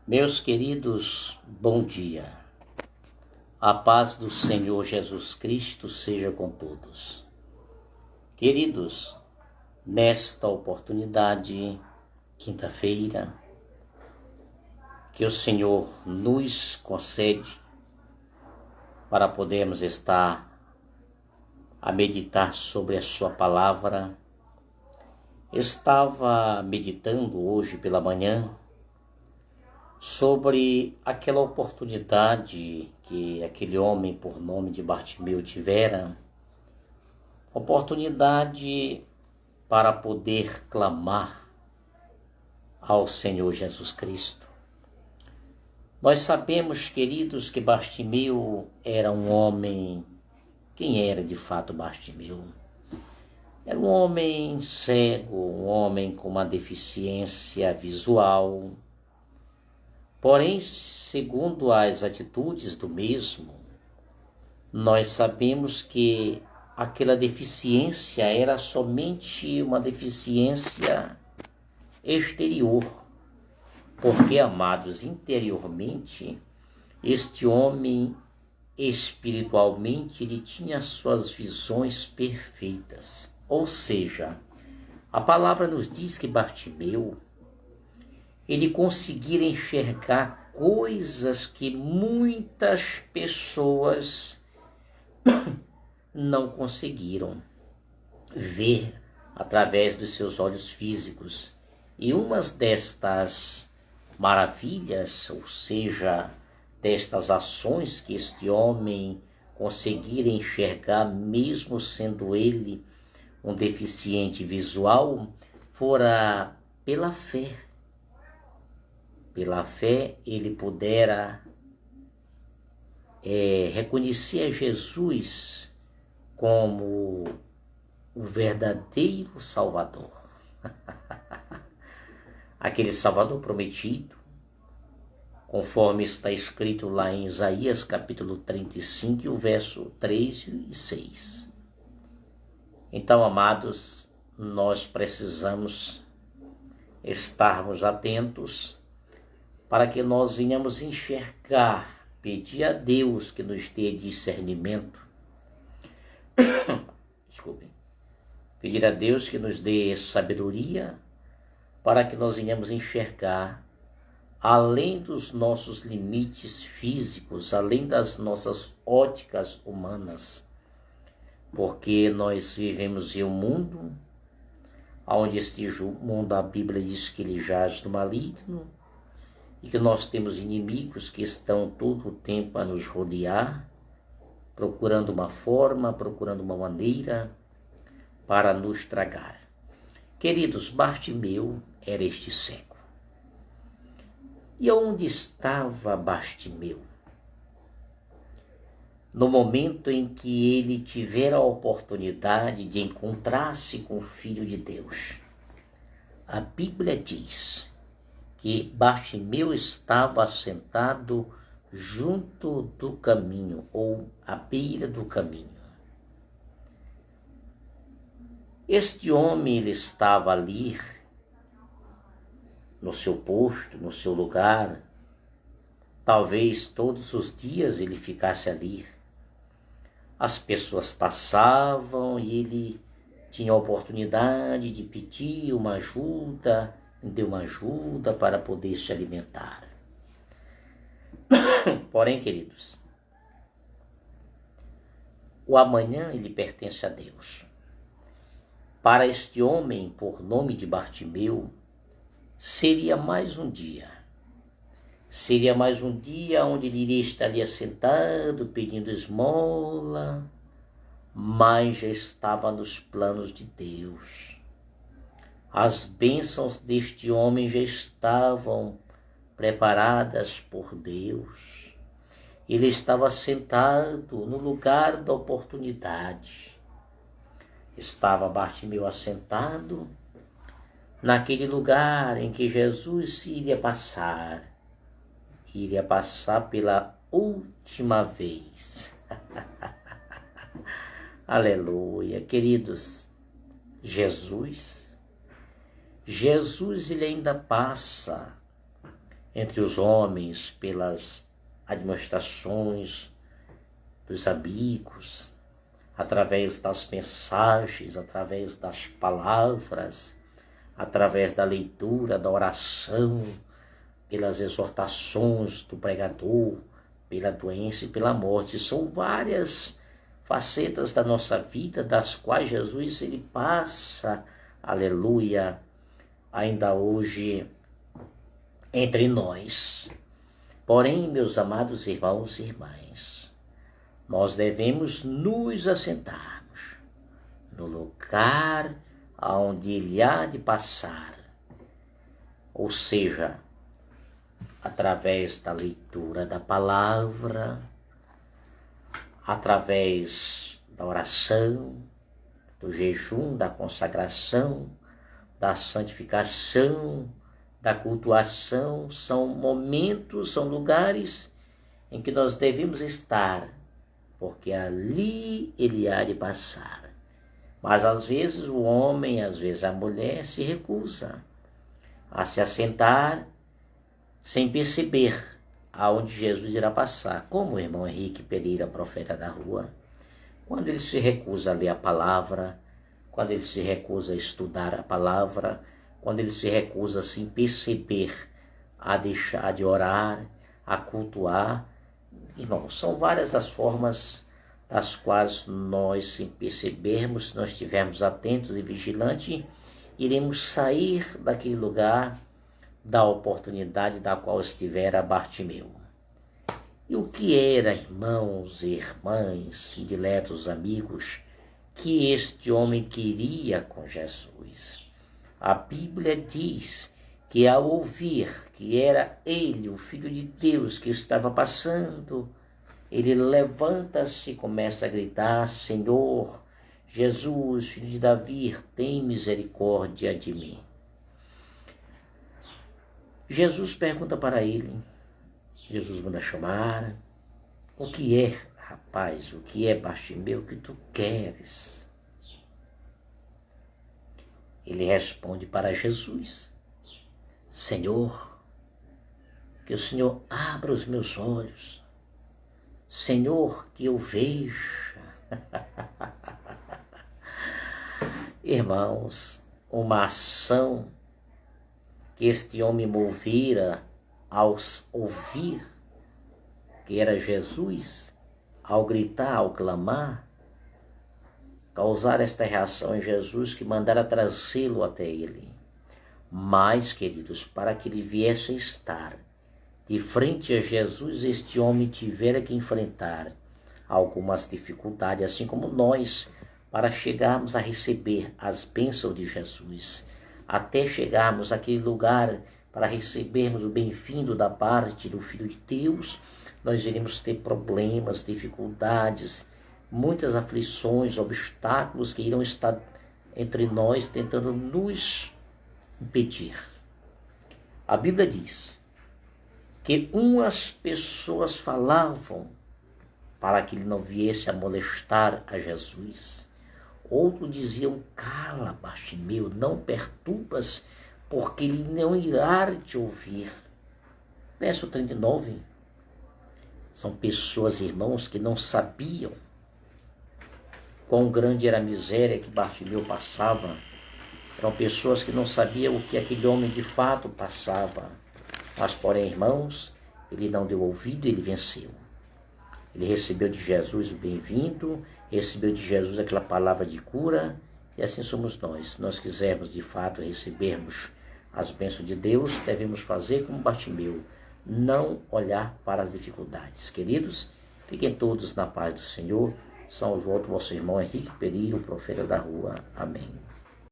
Meus queridos, bom dia. A paz do Senhor Jesus Cristo seja com todos. Queridos, nesta oportunidade, quinta-feira, que o Senhor nos concede para podermos estar a meditar sobre a sua palavra. Estava meditando hoje pela manhã sobre aquela oportunidade que aquele homem por nome de Bartimeu tivera, oportunidade para poder clamar ao Senhor Jesus Cristo. Nós sabemos, queridos, que Bartimeu era um homem. Quem era de fato Bartimeu? Era um homem cego, um homem com uma deficiência visual. Porém, segundo as atitudes do mesmo, nós sabemos que aquela deficiência era somente uma deficiência exterior, porque, amados, interiormente, este homem, espiritualmente, ele tinha suas visões perfeitas. Ou seja, a palavra nos diz que Bartimeu, ele conseguira enxergar coisas que muitas pessoas não conseguiram ver através dos seus olhos físicos. E umas destas maravilhas, ou seja, destas ações que este homem conseguira enxergar, mesmo sendo ele um deficiente visual, fora pela fé. Pela fé, ele pudera reconhecer a Jesus como o verdadeiro Salvador. Aquele Salvador prometido, conforme está escrito lá em Isaías capítulo 35, o verso 3 e 6. Então, amados, nós precisamos estarmos atentos para que nós venhamos enxergar, pedir a Deus que nos dê discernimento. Desculpem. Pedir a Deus que nos dê sabedoria para que nós venhamos enxergar além dos nossos limites físicos, além das nossas óticas humanas. Porque nós vivemos em um mundo onde este mundo, a Bíblia diz que ele jaz no maligno, e que nós temos inimigos que estão todo o tempo a nos rodear, procurando uma forma, procurando uma maneira para nos tragar. Queridos, Bartimeu era este cego. E onde estava Bartimeu? No momento em que ele tivera a oportunidade de encontrar-se com o Filho de Deus, a Bíblia diz que Bartimeu estava sentado junto do caminho, ou à beira do caminho. Este homem, ele estava ali, no seu posto, no seu lugar. Talvez todos os dias ele ficasse ali. As pessoas passavam e ele tinha a oportunidade de pedir uma ajuda, deu uma ajuda para poder se alimentar. Porém, queridos, o amanhã ele pertence a Deus. Para este homem, por nome de Bartimeu, seria mais um dia. Seria mais um dia onde ele iria estar ali sentado, pedindo esmola, mas já estava nos planos de Deus. As bênçãos deste homem já estavam preparadas por Deus. Ele estava sentado no lugar da oportunidade. Estava Bartimeu assentado naquele lugar em que Jesus iria passar pela última vez. Aleluia, queridos. Jesus ele ainda passa entre os homens, pelas admoestações dos amigos, através das mensagens, através das palavras, através da leitura, da oração, pelas exortações do pregador, pela doença e pela morte. São várias facetas da nossa vida, das quais Jesus ele passa, aleluia, ainda hoje entre nós. Porém, meus amados irmãos e irmãs, nós devemos nos assentarmos no lugar onde ele há de passar, ou seja, através da leitura da palavra, através da oração, do jejum, da consagração, da santificação, da cultuação. São momentos, são lugares em que nós devemos estar, porque ali ele há de passar. Mas às vezes o homem, às vezes a mulher se recusa a se assentar sem perceber aonde Jesus irá passar, como o irmão Henrique Pereira, profeta da rua, quando ele se recusa a ler a palavra, quando ele se recusa a estudar a palavra, quando ele se recusa sem perceber a deixar de orar, a cultuar. Irmãos, são várias as formas das quais nós, sem percebermos, se nós estivermos atentos e vigilantes, iremos sair daquele lugar, da oportunidade da qual estivera Bartimeu. E o que era, irmãos e irmãs e diletos amigos, que este homem queria com Jesus? A Bíblia diz que ao ouvir que era ele, o Filho de Deus, que estava passando, ele levanta-se e começa a gritar: Senhor, Jesus, Filho de Davi, tem misericórdia de mim. Jesus pergunta para ele, Jesus manda chamar: o que é, rapaz, o que é, Bartimeu, que tu queres? Ele responde para Jesus: Senhor, que o Senhor abra os meus olhos, Senhor, que eu veja. Irmãos, uma ação que este homem movera ao ouvir que era Jesus, ao gritar, ao clamar, causar esta reação em Jesus, que mandara trazê-lo até ele. Mas, queridos, para que ele viesse a estar de frente a Jesus, este homem tivera que enfrentar algumas dificuldades, assim como nós, para chegarmos a receber as bênçãos de Jesus, até chegarmos àquele lugar para recebermos o bem-vindo da parte do Filho de Deus. Nós iremos ter problemas, dificuldades, muitas aflições, obstáculos que irão estar entre nós tentando nos impedir. A Bíblia diz que umas pessoas falavam para que ele não viesse a molestar a Jesus. Outros diziam: cala, Bartimeu, não perturbas, porque ele não irá te ouvir. Verso 39. São pessoas, irmãos, que não sabiam quão grande era a miséria que Bartimeu passava. Eram pessoas que não sabiam o que aquele homem de fato passava. Mas, porém, irmãos, ele não deu ouvido, ele venceu. Ele recebeu de Jesus o bem-vindo, recebeu de Jesus aquela palavra de cura, e assim somos nós. Se nós quisermos de fato recebermos as bênçãos de Deus, devemos fazer como Bartimeu, não olhar para as dificuldades. Queridos, fiquem todos na paz do Senhor. São o voto do vosso irmão Henrique Pereira, o profeta da rua. Amém.